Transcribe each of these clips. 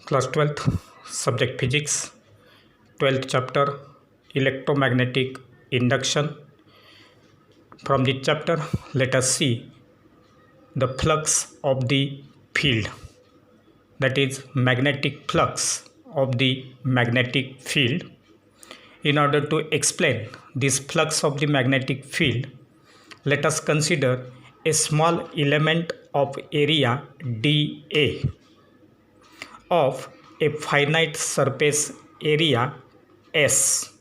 Class 12th, subject physics, 12th chapter, electromagnetic induction. From this chapter, let us see the flux of the field, that is magnetic flux of the magnetic field. In order to explain this flux of the magnetic field, let us consider a small element of area dA of a finite surface area S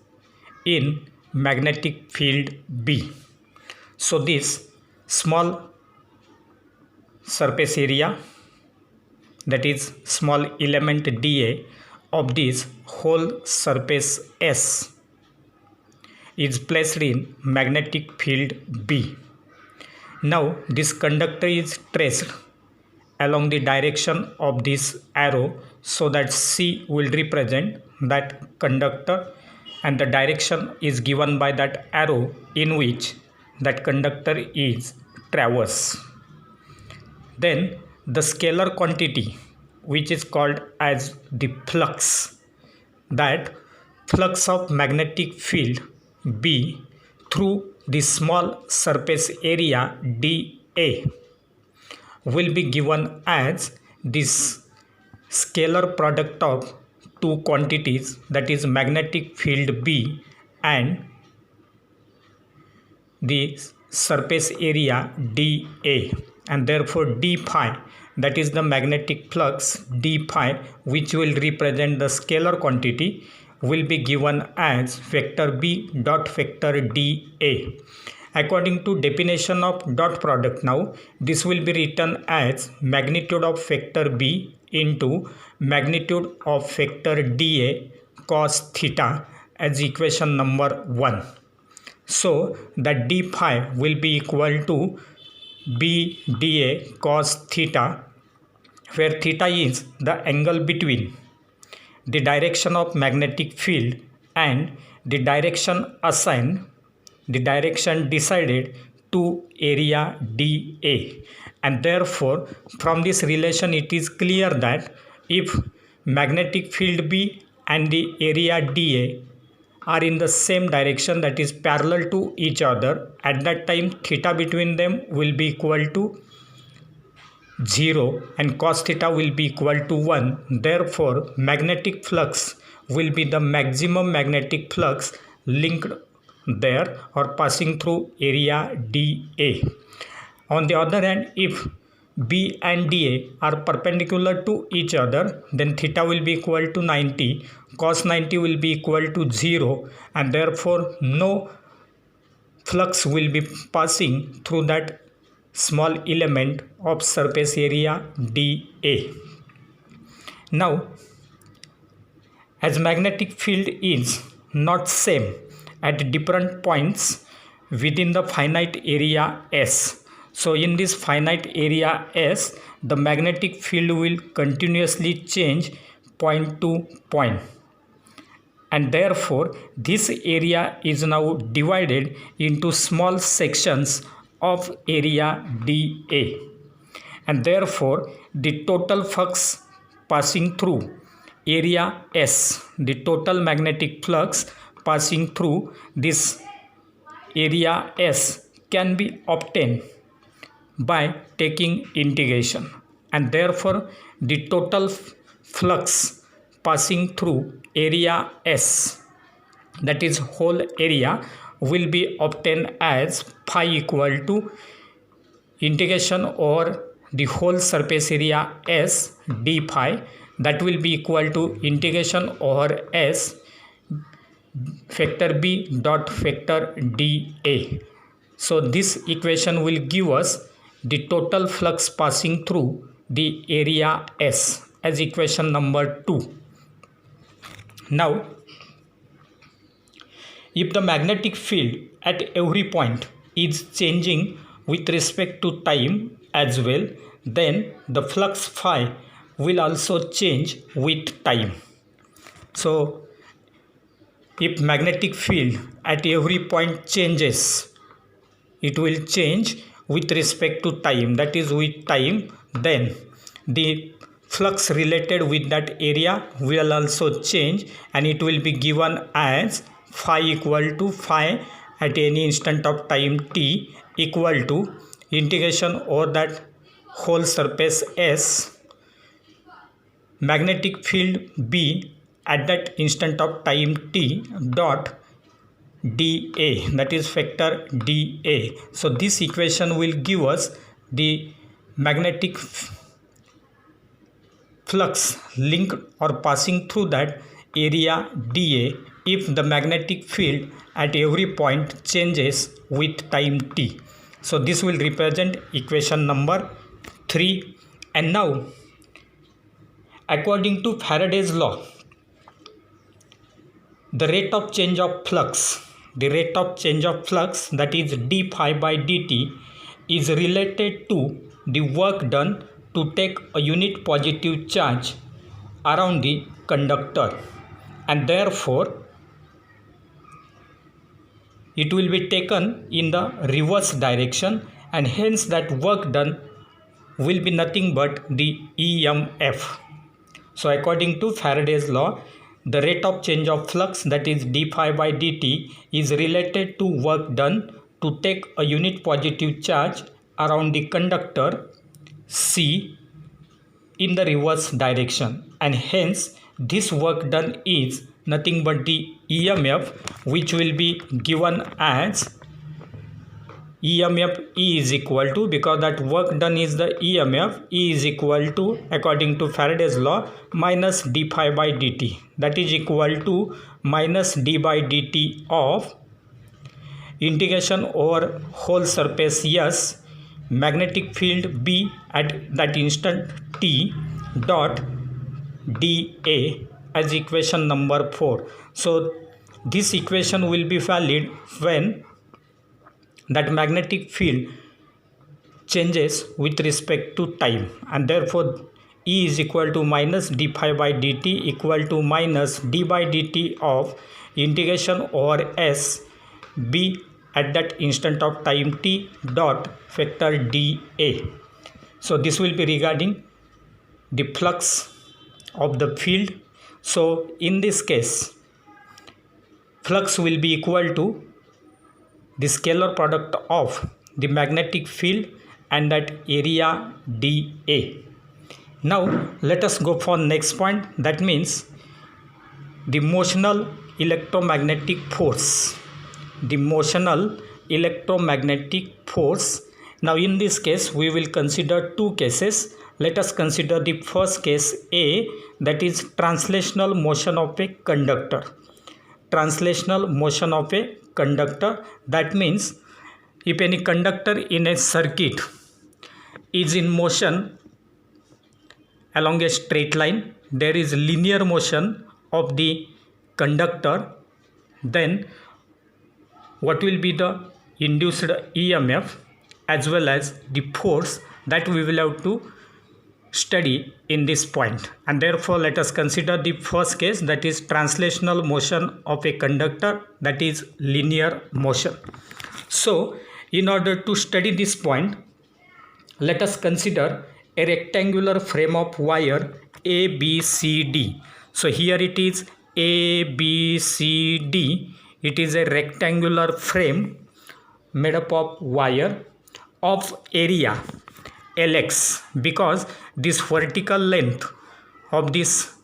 in magnetic field B. So this small surface area, that is small element dA of this whole surface S, is placed in magnetic field B. Now this conductor is traced along the direction of this arrow, so that C will represent that conductor and the direction is given by that arrow in which that conductor is traversed. Then the scalar quantity, which is called as the flux, that flux of magnetic field B through the small surface area dA, will be given as this scalar product of two quantities, that is magnetic field B and the surface area dA, and therefore d phi, that is the magnetic flux d phi, which will represent the scalar quantity, will be given as vector B dot vector dA. According to definition of dot product, now this will be written as magnitude of vector B into magnitude of vector dA cos theta as equation number 1. So that d phi will be equal to B dA cos theta, where theta is the angle between the direction of magnetic field and the direction assigned, the direction decided to area dA. And therefore from this relation it is clear that if magnetic field B and the area dA are in the same direction, that is parallel to each other, at that time theta between them will be equal to 0 and cos theta will be equal to 1. Therefore magnetic flux will be the maximum magnetic flux linked there or passing through area dA. On the other hand, if B and dA are perpendicular to each other, then theta will be equal to 90, cos 90 will be equal to 0, and therefore no flux will be passing through that small element of surface area dA. Now, as magnetic field is not same at different points within the finite area S, so in this finite area S, the magnetic field will continuously change point to point, and therefore this area is now divided into small sections of area dA, and therefore the total flux passing through area S, the total magnetic flux passing through this area S can be obtained by taking integration, and therefore the total flux passing through area S, that is whole area, will be obtained as phi equal to integration over the whole surface area S d phi, that will be equal to integration over S vector B dot vector dA. So this equation will give us the total flux passing through the area S as equation number 2. Now, if the magnetic field at every point is changing with respect to time as well, then the flux phi will also change with time. So if magnetic field at every point changes, it will change with respect to time, that is with time, then the flux related with that area will also change, and it will be given as phi equal to phi at any instant of time t equal to integration over that whole surface S, magnetic field B at that instant of time t dot dA, that is vector dA. So this equation will give us the magnetic flux linked or passing through that area dA if the magnetic field at every point changes with time t. So this will represent equation number 3. And now, according to Faraday's law, the rate of change of flux, that is d phi by dt, is related to the work done to take a unit positive charge around the conductor, and therefore it will be taken in the reverse direction, and hence that work done will be nothing but the EMF. So according to Faraday's law, the rate of change of flux, that is d phi by dt, is related to work done to take a unit positive charge around the conductor C in the reverse direction, and hence this work done is nothing but the EMF, which will be given as EMF E is equal to, because that work done is the EMF, E is equal to, according to Faraday's law, minus d phi by dt, that is equal to minus d by dt of integration over whole surface S, magnetic field B at that instant t dot dA, as equation number 4. So this equation will be valid when that magnetic field changes with respect to time, and therefore E is equal to minus d phi by dt equal to minus d by dt of integration over S B at that instant of time t dot vector dA. So this will be regarding the flux of the field. So in this case, flux will be equal to the scalar product of the magnetic field and that area dA. Now let us go for next point, that means the motional electromagnetic force. Now in this case we will consider two cases. Let us consider the first case A, that is translational motion of a conductor. That means if any conductor in a circuit is in motion along a straight line, there is linear motion of the conductor, then what will be the induced EMF as well as the force, that we will have to study in this point. And therefore let us consider the first case, that is translational motion of a conductor, that is linear motion. So in order to study this point, let us consider a rectangular frame of wire ABCD. So here it is ABCD. It is a rectangular frame made up of wire of area Lx, because this vertical length of this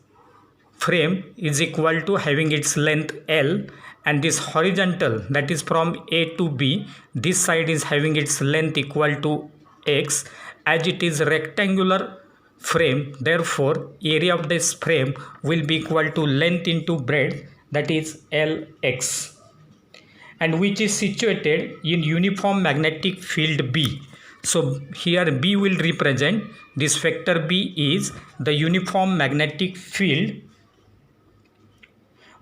frame is equal to having its length L, and this horizontal, that is from A to B, this side is having its length equal to x. As it is rectangular frame, therefore area of this frame will be equal to length into breadth, that is Lx, and which is situated in uniform magnetic field B. So here B will represent, this vector B is the uniform magnetic field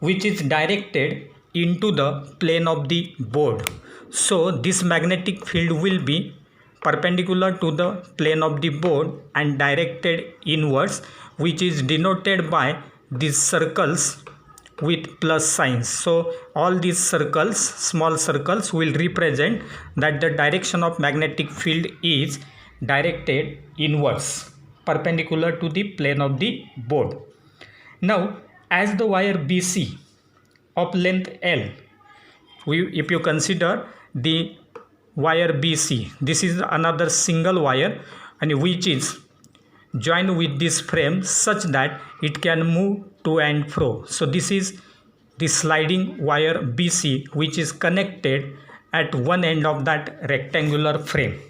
which is directed into the plane of the board. So this magnetic field will be perpendicular to the plane of the board and directed inwards, which is denoted by these circles with plus signs. So all these circles, small circles, will represent that the direction of magnetic field is directed inwards. perpendicular to the plane of the board. Now, as the wire BC of length L, if you consider the wire BC, this is another single wire and which is joined with this frame such that it can move to and fro. So this is the sliding wire BC which is connected at one end of that rectangular frame,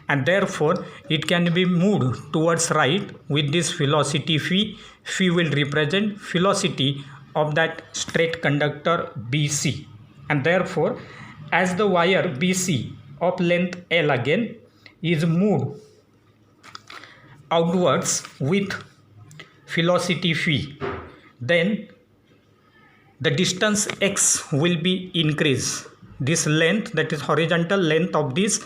and therefore it can be moved towards right with this velocity phi. Phi will represent velocity of that straight conductor BC, and therefore as the wire BC of length L again is moved outwards with velocity phi, then the distance x will be increased. This length, that is horizontal length of this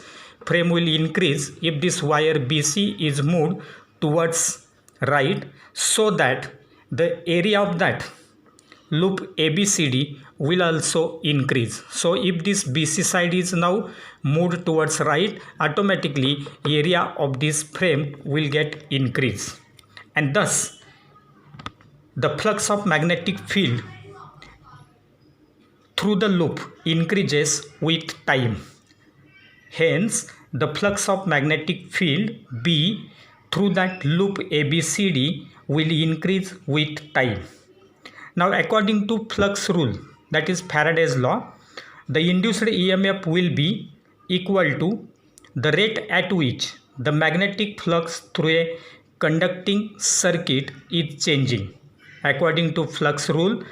frame, will increase if this wire BC is moved towards right, so that the area of that loop ABCD will also increase. So if this BC side is now moved towards right, automatically area of this frame will get increased, and thus the flux of magnetic field through the loop increases with time. Hence, the flux of magnetic field B through that loop ABCD will increase with time. Now, according to flux rule, that is Faraday's law, the induced EMF will be equal to the rate at which the magnetic flux through a conducting circuit is changing. According to flux rule,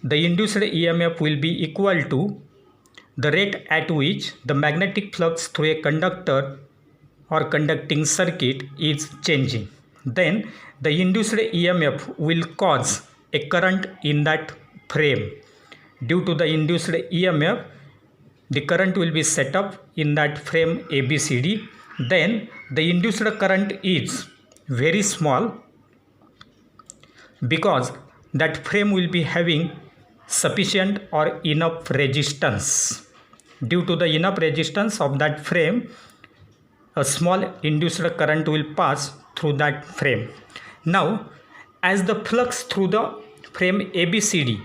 the induced EMF will be equal to the rate at which the magnetic flux through a conductor or conducting circuit is changing. Then the induced EMF will cause a current in that frame. Due to the induced EMF, the current will be set up in that frame ABCD. Then the induced current is very small because that frame will be having sufficient or enough resistance. Due to the enough resistance of that frame, a small induced current will pass through that frame. Now, as the flux through the frame ABCD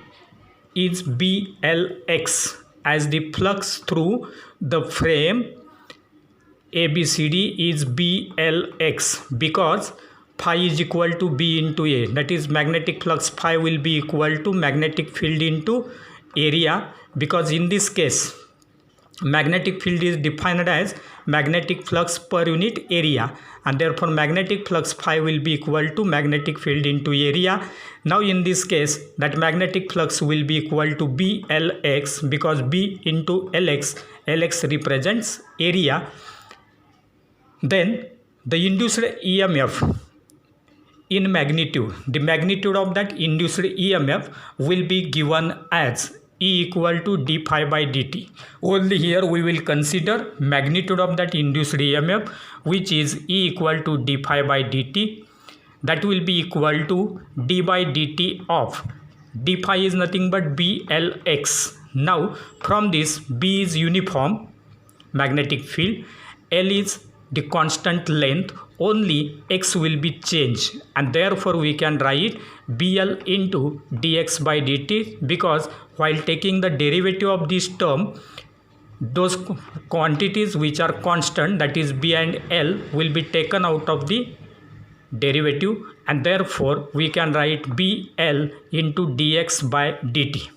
is BLX, as the flux through the frame ABCD is BLX, because phi is equal to B into A, that is magnetic flux phi will be equal to magnetic field into area, because in this case magnetic field is defined as magnetic flux per unit area, and therefore magnetic flux phi will be equal to magnetic field into area. Now in this case that magnetic flux will be equal to BLX, because B into LX, LX represents area. Then the induced EMF in magnitude, the magnitude of that induced EMF will be given as E equal to d phi by dt. Only here we will consider magnitude of that induced EMF, which is E equal to d phi by dt. That will be equal to d by dt of d phi is nothing but BLX. Now from this, B is uniform magnetic field, L is the constant length, only x will be changed, and therefore we can write BL into dx by dt, because while taking the derivative of this term, those quantities which are constant, that is B and L, will be taken out of the derivative, and therefore we can write BL into dx by dt.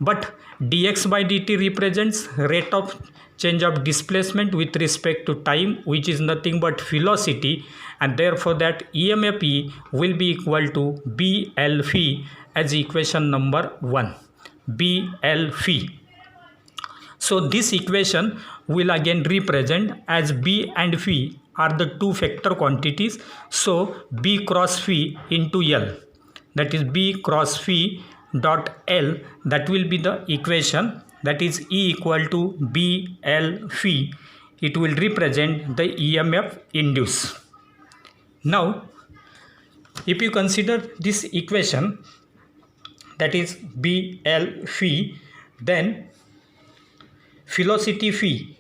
But dx by dt represents rate of change of displacement with respect to time, which is nothing but velocity, and therefore that EMF E will be equal to BL phi as equation number 1. BL phi. So this equation will again represent as B and phi are the two factor quantities. So B cross phi into L, that is B cross phi dot L, that will be the equation, that is E equal to BL phi. It will represent the EMF induced. Now if you consider this equation, that is BL phi, then velocity phi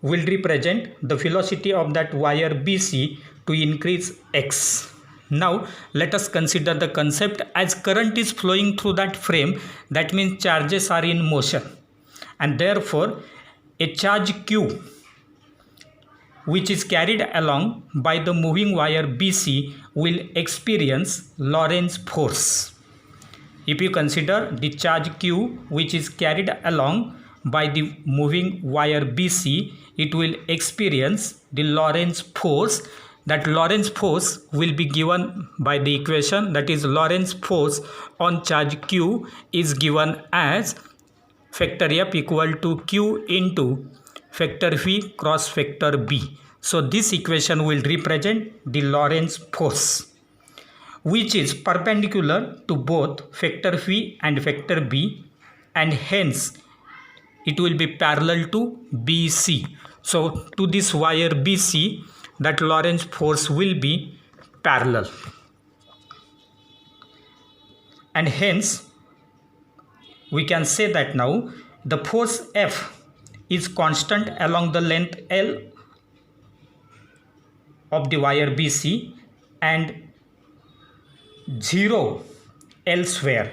will represent the velocity of that wire BC to increase x. Now let us consider the concept. As current is flowing through that frame, that means charges are in motion, and therefore a charge Q which is carried along by the moving wire BC will experience Lorentz force. If you consider the charge Q which is carried along by the moving wire BC, it will experience the Lorentz force. That Lorentz force will be given by the equation, that is Lorentz force on charge Q is given as factor F equal to Q into factor V cross factor B. So this equation will represent the Lorentz force, which is perpendicular to both factor V and factor B, and hence it will be parallel to BC. So to this wire BC, that Lorentz force will be parallel, and hence we can say that now the force F is constant along the length L of the wire BC and 0 elsewhere.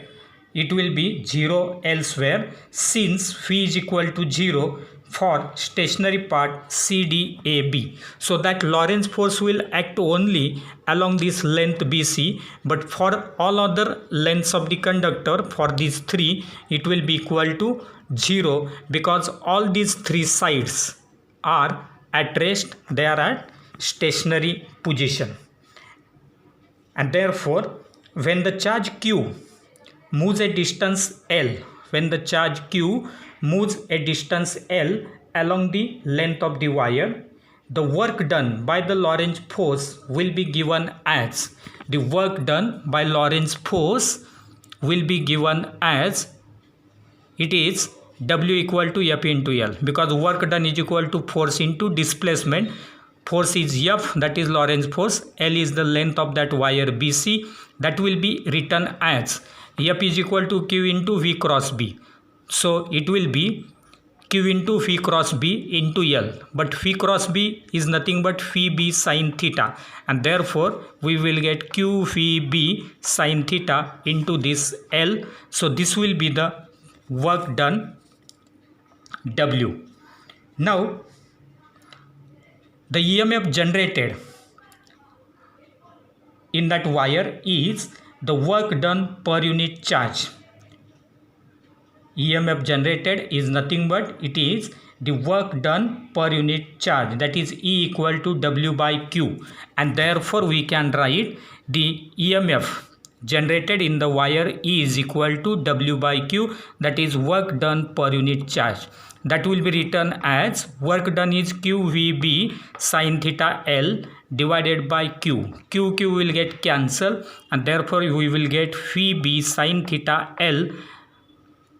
It will be 0 elsewhere, since phi is equal to 0 for stationary part CDAB. So that Lorentz force will act only along this length BC, but for all other lengths of the conductor, for these three, it will be equal to 0, because all these three sides are at rest, they are at stationary position. And therefore when the charge Q moves a distance L, when the charge Q moves a distance L along the length of the wire, the work done by the Lorentz force will be given as, the work done by Lorentz force will be given as, it is W equal to F into L, because work done is equal to force into displacement. Force is F, that is Lorentz force, L is the length of that wire BC, that will be written as F is equal to Q into V cross B. So it will be Q into phi cross B into L, but phi cross B is nothing but phi B sin theta, and therefore we will get Q phi B sin theta into this L. So this will be the work done W. Now the EMF generated in that wire is the work done per unit charge. EMF generated is nothing but it is the work done per unit charge, that is E equal to W by Q, and therefore we can write the EMF generated in the wire E is equal to W by Q, that is work done per unit charge. That will be written as work done is QVB sin theta L divided by Q. Q will get cancelled, and therefore we will get phi B sin theta L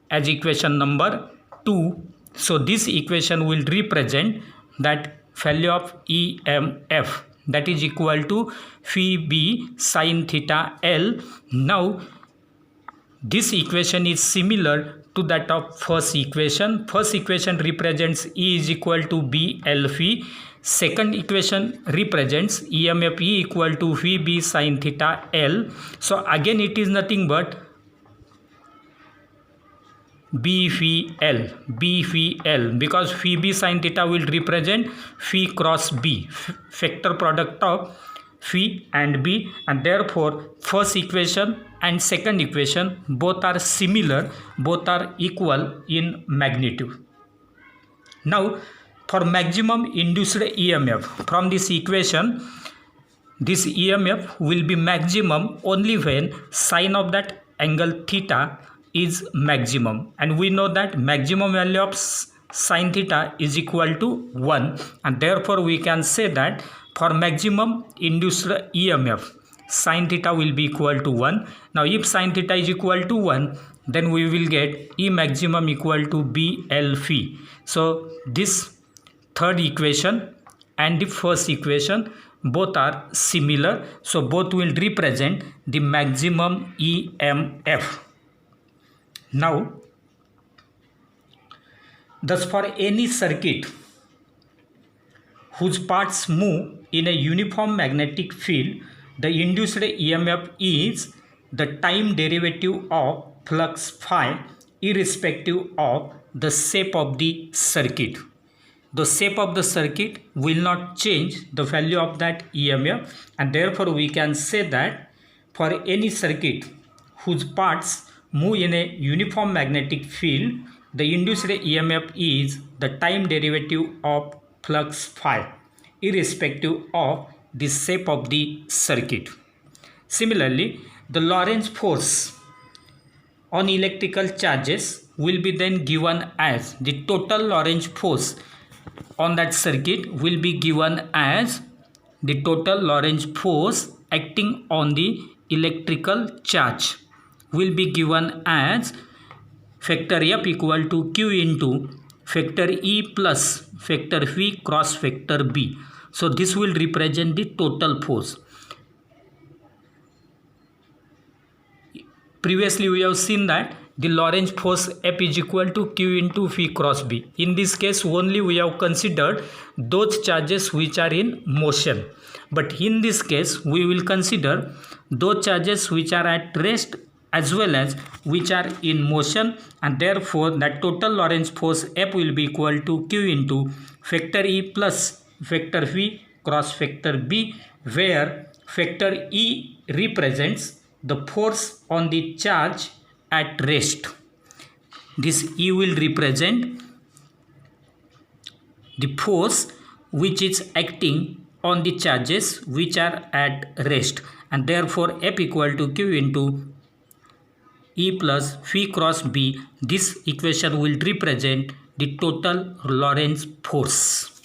as equation number 2. So this equation will represent that value of EMF, that is equal to phi B sin theta L. Now this equation is similar to that of first equation. First equation represents E is equal to B L phi. Second equation represents EMF E equal to phi B sin theta L. So again it is nothing but B phi L, because phi B sin theta will represent phi cross B, factor product of phi and B, and therefore first equation and second equation both are similar, both are equal in magnitude. Now for maximum induced EMF, from this equation, this EMF will be maximum only when sine of that angle theta is maximum, and we know that maximum value of sine theta is equal to 1, and therefore we can say that for maximum induced EMF sine theta will be equal to 1. Now if sine theta is equal to 1, then we will get E maximum equal to B L phi. So this third equation and the first equation both are similar, so both will represent the maximum EMF. Now thus for any circuit whose parts move in a uniform magnetic field, the induced EMF is the time derivative of flux phi irrespective of the shape of the circuit. The shape of the circuit will not change the value of that EMF, and therefore we can say that for any circuit whose parts move in a uniform magnetic field, the induced EMF is the time derivative of flux phi irrespective of the shape of the circuit. Similarly, the Lorentz force on electrical charges will be then given as the total Lorentz force on that circuit will be given as the total Lorentz force acting on the electrical charge will be given as factor F equal to Q into factor E plus factor V cross factor B. So this will represent the total force. Previously we have seen that the Lorentz force F is equal to Q into V cross B. In this case only we have considered those charges which are in motion. But in this case we will consider those charges which are at rest as well as which are in motion, and therefore that total Lorentz force F will be equal to Q into factor E plus factor V cross factor B, where factor E represents the force on the charge at rest. This E will represent the force which is acting on the charges which are at rest, and therefore F equal to Q into E plus V cross B. This equation will represent the total Lorentz force.